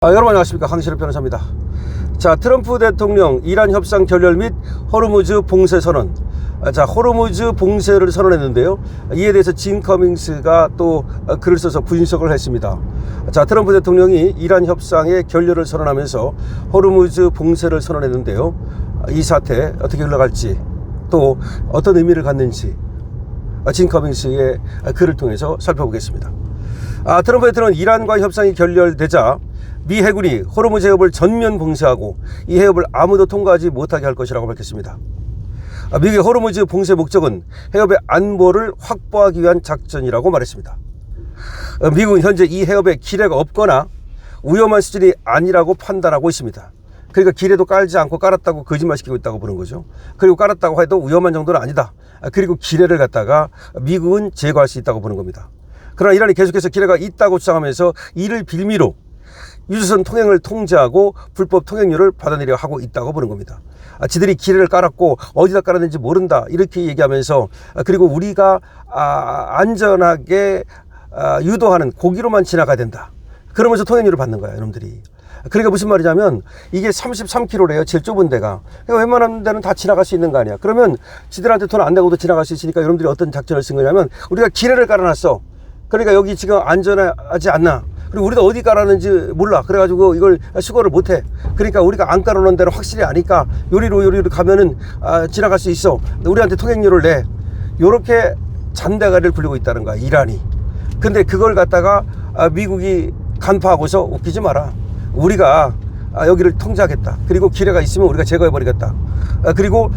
여러분 안녕하십니까, 강신업 변호사입니다. 자, 트럼프 대통령 이란 협상 결렬 및 호르무즈 봉쇄 선언. 자, 호르무즈 봉쇄를 선언했는데요, 이에 대해서 진 커밍스가 또 글을 써서 분석을 했습니다. 자, 트럼프 대통령이 이란 협상의 결렬을 선언하면서 호르무즈 봉쇄를 선언했는데요, 이 사태 어떻게 흘러갈지 또 어떤 의미를 갖는지 진 커밍스의 글을 통해서 살펴보겠습니다. 트럼프 대통령은 이란과 협상이 결렬되자 미 해군이 호르무즈 해협을 전면 봉쇄하고 이 해협을 아무도 통과하지 못하게 할 것이라고 밝혔습니다. 미국의 호르무즈 봉쇄 목적은 해협의 안보를 확보하기 위한 작전이라고 말했습니다. 미국은 현재 이 해협에 기뢰가 없거나 위험한 수준이 아니라고 판단하고 있습니다. 그러니까 기뢰도 깔지 않고 깔았다고 거짓말시키고 있다고 보는 거죠. 그리고 깔았다고 해도 위험한 정도는 아니다. 그리고 기뢰를 갖다가 미국은 제거할 수 있다고 보는 겁니다. 그러나 이란이 계속해서 기뢰가 있다고 주장하면서 이를 빌미로 유조선 통행을 통제하고 불법 통행료를 받아내려 하고 있다고 보는 겁니다. 지들이 기뢰를 깔았고 어디다 깔았는지 모른다, 이렇게 얘기하면서 그리고 우리가 안전하게 유도하는 고기로만 지나가야 된다, 그러면서 통행료를 받는 거야, 여러분들이. 그러니까 무슨 말이냐면 이게 33km래요 제일 좁은 데가. 그러니까 웬만한 데는 다 지나갈 수 있는 거 아니야. 그러면 지들한테 돈 안 내고도 지나갈 수 있으니까 여러분들이 어떤 작전을 쓴 거냐면, 우리가 기뢰를 깔아놨어. 그러니까 여기 지금 안전하지 않나, 그리고 우리도 어디 깔았는지 몰라. 그래가지고 이걸 수거를 못해. 그러니까 우리가 안 깔아놓은 데는 확실히 아니까 요리로 가면은 지나갈 수 있어. 우리한테 통행료를 내. 요렇게 잔대가리를 굴리고 있다는 거야, 이란이. 근데 그걸 갖다가 미국이 간파하고서 웃기지 마라, 우리가 여기를 통제하겠다, 그리고 기뢰가 있으면 우리가 제거해버리겠다, 그리고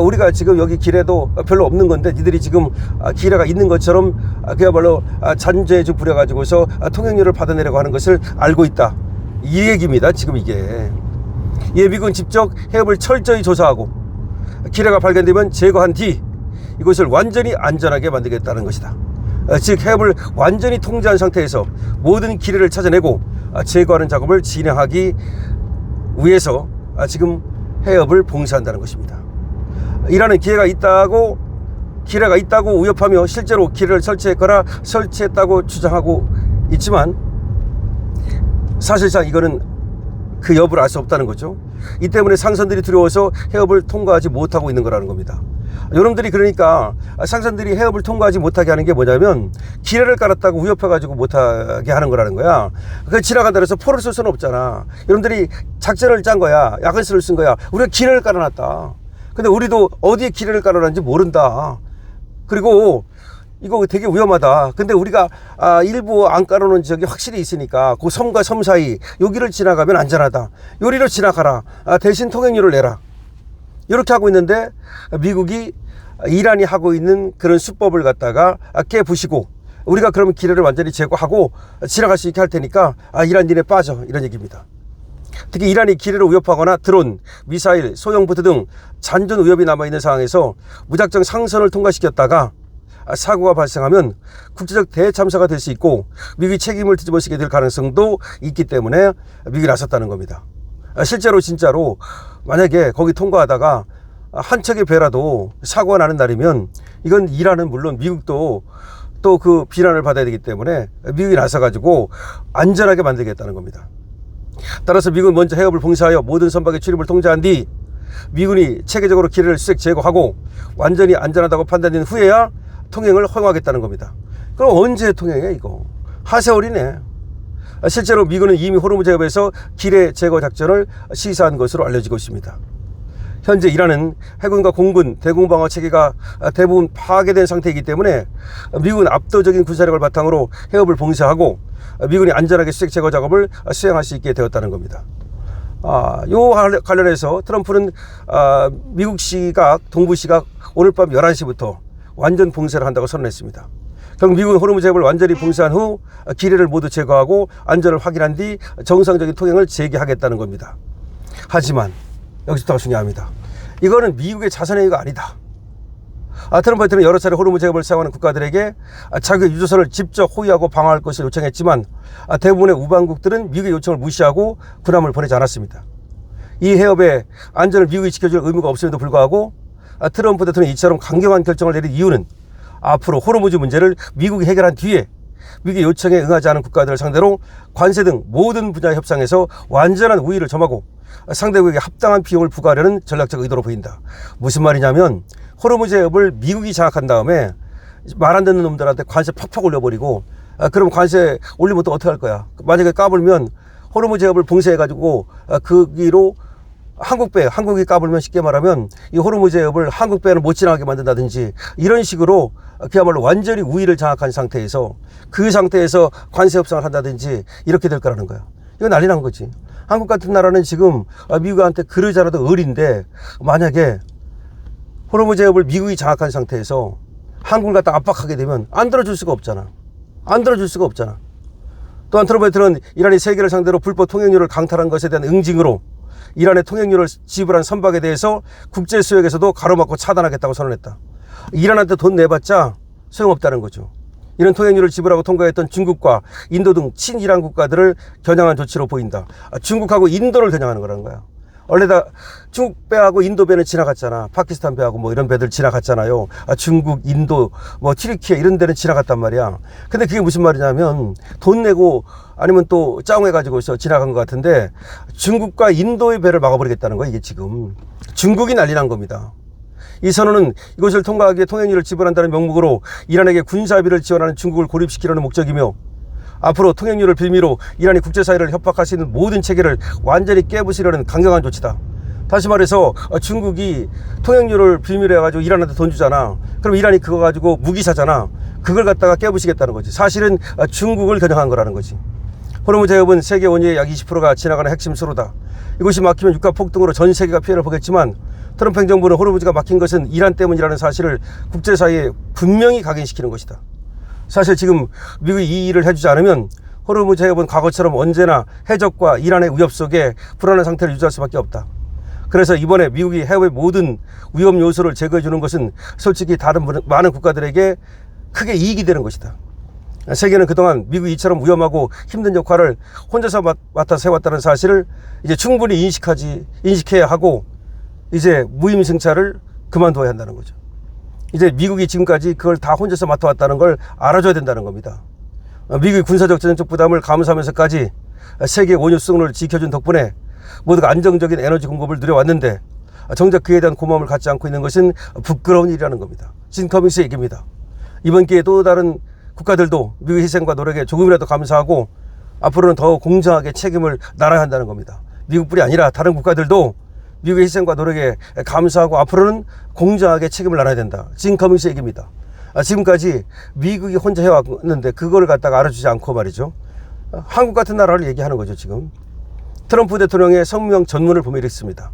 우리가 지금 여기 기뢰도 별로 없는 건데 니들이 지금 기뢰가 있는 것처럼 그야말로 잔재에 좀 부려가지고서 통행료를 받아내려고 하는 것을 알고 있다, 이 얘기입니다. 지금 이게 미국은 직접 해협을 철저히 조사하고 기뢰가 발견되면 제거한 뒤 이곳을 완전히 안전하게 만들겠다는 것이다. 즉 해협을 완전히 통제한 상태에서 모든 기뢰를 찾아내고 제거하는 작업을 진행하기 위해서 지금 해협을 봉쇄한다는 것입니다. 이란은 기뢰가 있다고 위협하며 실제로 기뢰를 설치했다고 주장하고 있지만 사실상 이거는 그 여부를 알 수 없다는 거죠. 이 때문에 상선들이 두려워서 해협을 통과하지 못하고 있는 거라는 겁니다. 여러분들이 그러니까 상선들이 해협을 통과하지 못하게 하는 게 뭐냐면 기뢰를 깔았다고 위협해가지고 못하게 하는 거라는 거야. 그 지나간다 해서 포를 쏠 수는 없잖아. 여러분들이 작전을 짠 거야, 야근수를 쓴 거야. 우리가 기뢰를 깔아놨다. 근데 우리도 어디에 기뢰를 깔아놨는지 모른다. 그리고 이거 되게 위험하다. 근데 우리가 일부 안 깔아놓은 지역이 확실히 있으니까 그 섬과 섬 사이 여기를 지나가면 안전하다. 요리로 지나가라. 대신 통행료를 내라. 이렇게 하고 있는데 미국이 이란이 하고 있는 그런 수법을 갖다가 깨부시고 우리가 그러면 기뢰를 완전히 제거하고 지나갈 수 있게 할 테니까 이란 니네 빠져, 이런 얘기입니다. 특히 이란이 기뢰로 위협하거나 드론, 미사일, 소형부트 등 잔존 위협이 남아있는 상황에서 무작정 상선을 통과시켰다가 사고가 발생하면 국제적 대참사가 될 수 있고 미국이 책임을 뒤집어쓰게 될 가능성도 있기 때문에 미국이 나섰다는 겁니다. 실제로 진짜로 만약에 거기 통과하다가 한 척의 배라도 사고가 나는 날이면 이건 이란은 물론 미국도 또 그 비난을 받아야 되기 때문에 미국이 나서가지고 안전하게 만들겠다는 겁니다. 따라서 미국은 먼저 해협을 봉쇄하여 모든 선박의 출입을 통제한 뒤 미군이 체계적으로 기뢰를 수색 제거하고 완전히 안전하다고 판단된 후에야 통행을 허용하겠다는 겁니다. 그럼 언제 통행해? 이거 하세월이네. 실제로 미군은 이미 호르무즈 해협에서 기뢰 제거 작전을 시사한 것으로 알려지고 있습니다. 현재 이란은 해군과 공군, 대공방어 체계가 대부분 파괴된 상태이기 때문에 미국은 압도적인 군사력을 바탕으로 해협을 봉쇄하고 미군이 안전하게 수색 제거 작업을 수행할 수 있게 되었다는 겁니다. 요 관련해서 트럼프는 미국 시각, 동부 시각 오늘 밤 11시부터 완전 봉쇄를 한다고 선언했습니다. 결국 미국은 호르무즈 해협을 완전히 봉쇄한 후 기뢰를 모두 제거하고 안전을 확인한 뒤 정상적인 통행을 재개하겠다는 겁니다. 하지만 여기서부터가 중요합니다. 이거는 미국의 자선행위가 아니다. 트럼프 대통령은 여러 차례 호르무즈 해협을 사용하는 국가들에게 자국의 유조선을 직접 호위하고 방어할 것을 요청했지만 대부분의 우방국들은 미국의 요청을 무시하고 군함을 보내지 않았습니다. 이 해협의 안전을 미국이 지켜줄 의무가 없음에도 불구하고 트럼프 대통령이 이처럼 강경한 결정을 내린 이유는 앞으로 호르무즈 문제를 미국이 해결한 뒤에 미국의 요청에 응하지 않은 국가들을 상대로 관세 등 모든 분야 협상에서 완전한 우위를 점하고 상대국에게 합당한 비용을 부과하려는 전략적 의도로 보인다. 무슨 말이냐면 호르무즈 해협을 미국이 장악한 다음에 말 안 듣는 놈들한테 관세 팍팍 올려버리고, 그럼 관세 올리면 또 어떻게 할 거야? 만약에 까불면 호르무즈 해협을 봉쇄해가지고 거기로 한국이 까불면 쉽게 말하면 이 호르무즈 해협을 한국 배는 못 지나가게 만든다든지 이런 식으로 그야말로 완전히 우위를 장악한 상태에서 그 상태에서 관세 협상을 한다든지 이렇게 될 거라는 거야. 이거 난리 난 거지. 한국 같은 나라는 지금 미국한테 그러자라도 을인데, 만약에 호르무즈 해협을 미국이 장악한 상태에서 한국을 갖다 압박하게 되면 안 들어줄 수가 없잖아. 안 들어줄 수가 없잖아. 또한 트럼프는 이란이 세계를 상대로 불법 통행료를 강탈한 것에 대한 응징으로 이란의 통행료를 지불한 선박에 대해서 국제 수역에서도 가로막고 차단하겠다고 선언했다. 이란한테 돈 내봤자 소용없다는 거죠. 이런 통행료를 지불하고 통과했던 중국과 인도 등 친이란 국가들을 겨냥한 조치로 보인다. 중국하고 인도를 겨냥하는 거라는 거야. 원래 다 중국 배하고 인도 배는 지나갔잖아. 파키스탄 배하고 뭐 이런 배들 지나갔잖아요. 중국, 인도, 뭐 튀르키예 이런 데는 지나갔단 말이야. 근데 그게 무슨 말이냐면 돈 내고 아니면 또 짜웅해가지고 지나간 것 같은데, 중국과 인도의 배를 막아버리겠다는 거야. 이게 지금 중국이 난리 난 겁니다. 이 선언은 이것을 통과하기 위해 통행료를 지불한다는 명목으로 이란에게 군사비를 지원하는 중국을 고립시키려는 목적이며, 앞으로 통행료를 빌미로 이란이 국제사회를 협박할 수 있는 모든 체계를 완전히 깨부수려는 강경한 조치다. 다시 말해서 중국이 통행료를 빌미로 해가지고 이란한테 돈 주잖아. 그럼 이란이 그거 가지고 무기 사잖아. 그걸 갖다가 깨부시겠다는 거지. 사실은 중국을 겨냥한 거라는 거지. 호르무즈 해협은 세계 원유의 약 20%가 지나가는 핵심 수로다. 이곳이 막히면 유가 폭등으로 전 세계가 피해를 보겠지만, 트럼프 행정부는 호르무즈가 막힌 것은 이란 때문이라는 사실을 국제사회에 분명히 각인시키는 것이다. 사실 지금 미국이 이 일을 해주지 않으면 호르무즈 해협은 과거처럼 언제나 해적과 이란의 위협 속에 불안한 상태를 유지할 수밖에 없다. 그래서 이번에 미국이 해협의 모든 위험 요소를 제거해 주는 것은 솔직히 다른 많은 국가들에게 크게 이익이 되는 것이다. 세계는 그동안 미국이 이처럼 위험하고 힘든 역할을 혼자서 맡아서 해왔다는 사실을 이제 충분히 인식해야 하고, 이제 무임승차를 그만둬야 한다는 거죠. 이제 미국이 지금까지 그걸 다 혼자서 맡아왔다는 걸 알아줘야 된다는 겁니다. 미국이 군사적 전쟁적 부담을 감수하면서까지 세계 원유 수송을 지켜준 덕분에 모두가 안정적인 에너지 공급을 누려왔는데, 정작 그에 대한 고마움을 갖지 않고 있는 것은 부끄러운 일이라는 겁니다. 진 커밍스의 얘기입니다. 이번 기회에 또 다른 국가들도 미국의 희생과 노력에 조금이라도 감사하고 앞으로는 더 공정하게 책임을 나눠야 한다는 겁니다. 미국뿐이 아니라 다른 국가들도 미국의 희생과 노력에 감사하고 앞으로는 공정하게 책임을 나눠야 된다. 진 커밍스 얘기입니다. 지금까지 미국이 혼자 해왔는데 그걸 갖다가 알아주지 않고 말이죠. 한국 같은 나라를 얘기하는 거죠. 지금 트럼프 대통령의 성명 전문을 보면 이렇습니다.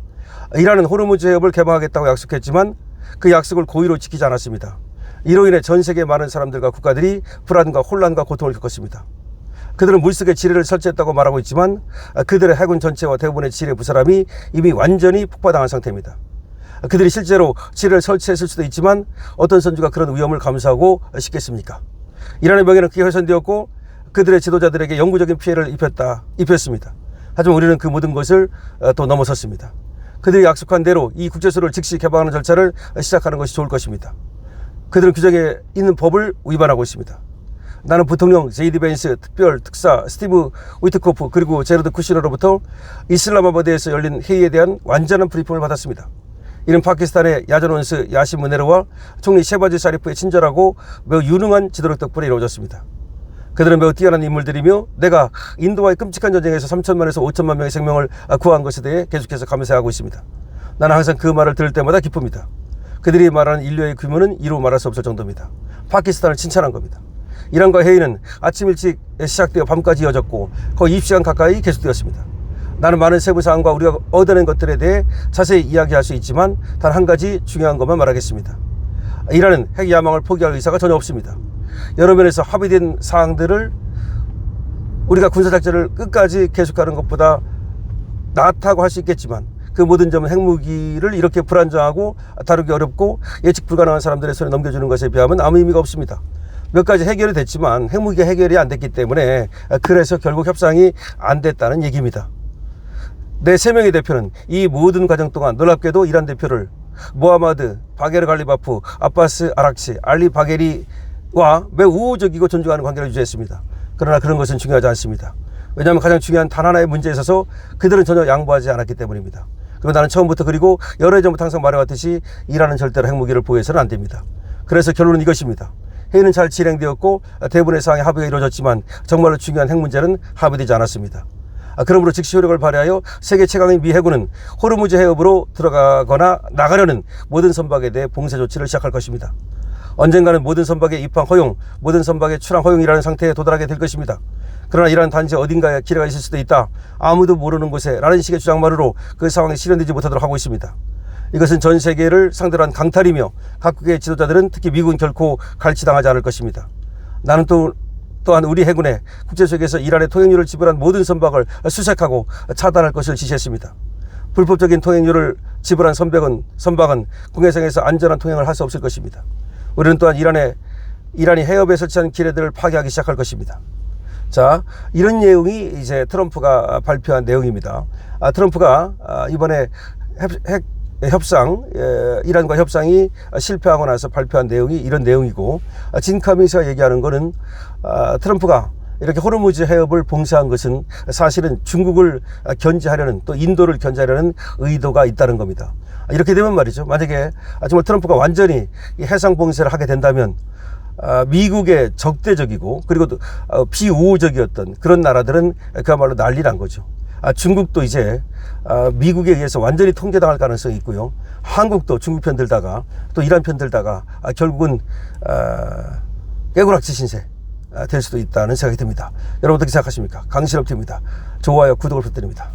이란은 호르무즈 해협을 개방하겠다고 약속했지만 그 약속을 고의로 지키지 않았습니다. 이로 인해 전 세계 많은 사람들과 국가들이 불안과 혼란과 고통을 겪었습니다. 그들은 물속에 지뢰를 설치했다고 말하고 있지만 그들의 해군 전체와 대부분의 지뢰 부사람이 이미 완전히 폭파당한 상태입니다. 그들이 실제로 지뢰를 설치했을 수도 있지만 어떤 선주가 그런 위험을 감수하고 싶겠습니까? 이란의 명예는 그게 훼손되었고 그들의 지도자들에게 영구적인 피해를 입혔습니다. 하지만 우리는 그 모든 것을 또 넘어섰습니다. 그들이 약속한 대로 이 국제수로를 즉시 개방하는 절차를 시작하는 것이 좋을 것입니다. 그들은 규정에 있는 법을 위반하고 있습니다. 나는 부통령 제이디 벤스 특별 특사 스티브 위트코프 그리고 제러드 쿠시너로부터 이슬라마바드에서 열린 회의에 대한 완전한 브리핑을 받았습니다. 이는 파키스탄의 야전 원수 야신 무네르와 총리 셰바즈 샤리프의 친절하고 매우 유능한 지도력 덕분에 이루어졌습니다. 그들은 매우 뛰어난 인물들이며 내가 인도와의 끔찍한 전쟁에서 3천만에서 5천만 명의 생명을 구한 것에 대해 계속해서 감사하고 있습니다. 나는 항상 그 말을 들을 때마다 기쁩니다. 그들이 말하는 인류의 규모는 이루 말할 수 없을 정도입니다. 파키스탄을 칭찬한 겁니다. 이란과 회의는 아침 일찍 시작되어 밤까지 이어졌고 거의 20시간 가까이 계속되었습니다. 나는 많은 세부사항과 우리가 얻어낸 것들에 대해 자세히 이야기할 수 있지만 단 한 가지 중요한 것만 말하겠습니다. 이란은 핵 야망을 포기할 의사가 전혀 없습니다. 여러 면에서 합의된 사항들을 우리가 군사작전을 끝까지 계속하는 것보다 낫다고 할 수 있겠지만 그 모든 점은 핵무기를 이렇게 불안정하고 다루기 어렵고 예측 불가능한 사람들의 손에 넘겨주는 것에 비하면 아무 의미가 없습니다. 몇 가지 해결이 됐지만 핵무기가 해결이 안 됐기 때문에 그래서 결국 협상이 안 됐다는 얘기입니다. 내 3명의 대표는 이 모든 과정 동안 놀랍게도 이란 대표를 모하마드 바게르 갈리바프, 아바스 아락치, 알리 바게리 매우 우호적이고 존중하는 관계를 유지했습니다. 그러나 그런 것은 중요하지 않습니다. 왜냐하면 가장 중요한 단 하나의 문제에 있어서 그들은 전혀 양보하지 않았기 때문입니다. 그리고 나는 처음부터 그리고 여러 해 전부터 항상 말해왔듯이 이란은 절대로 핵무기를 보유해서는 안 됩니다. 그래서 결론은 이것입니다. 회의는 잘 진행되었고 대부분의 사항의 합의가 이루어졌지만 정말로 중요한 핵 문제는 합의되지 않았습니다. 그러므로 즉시 효력을 발휘하여 세계 최강의 미 해군은 호르무즈 해협으로 들어가거나 나가려는 모든 선박에 대해 봉쇄 조치를 시작할 것입니다. 언젠가는 모든 선박의 입항 허용, 모든 선박의 출항 허용이라는 상태에 도달하게 될 것입니다. 그러나 이란 단지 어딘가에 기회가 있을 수도 있다. 아무도 모르는 곳에 라는 식의 주장만으로 그 상황이 실현되지 못하도록 하고 있습니다. 이것은 전 세계를 상대로 한 강탈이며 각국의 지도자들은 특히 미국은 결코 갈취당하지 않을 것입니다. 나는 또한 우리 해군에 국제적에서 이란의 통행료를 지불한 모든 선박을 수색하고 차단할 것을 지시했습니다. 불법적인 통행료를 지불한 선박은 국내선에서 안전한 통행을 할 수 없을 것입니다. 우리는 또한 이란이 해협에 설치한 기뢰들을 파괴하기 시작할 것입니다. 자, 이런 내용이 이제 트럼프가 발표한 내용입니다. 트럼프가 이번에 이란과 협상이 실패하고 나서 발표한 내용이 이런 내용이고, 진 카밍스가 얘기하는 거는 트럼프가 이렇게 호르무즈 해협을 봉쇄한 것은 사실은 중국을 견제하려는, 또 인도를 견제하려는 의도가 있다는 겁니다. 이렇게 되면 말이죠, 만약에 정말 트럼프가 완전히 해상 봉쇄를 하게 된다면 미국의 적대적이고 그리고 또 비우호적이었던 그런 나라들은 그야말로 난리 난 거죠. 중국도 이제 미국에 의해서 완전히 통제당할 가능성이 있고요. 한국도 중국 편 들다가 또 이란 편 들다가 결국은 깨구락지 신세 될 수도 있다는 생각이 듭니다. 여러분 어떻게 생각하십니까? 강신업입니다. 좋아요, 구독을 부탁드립니다.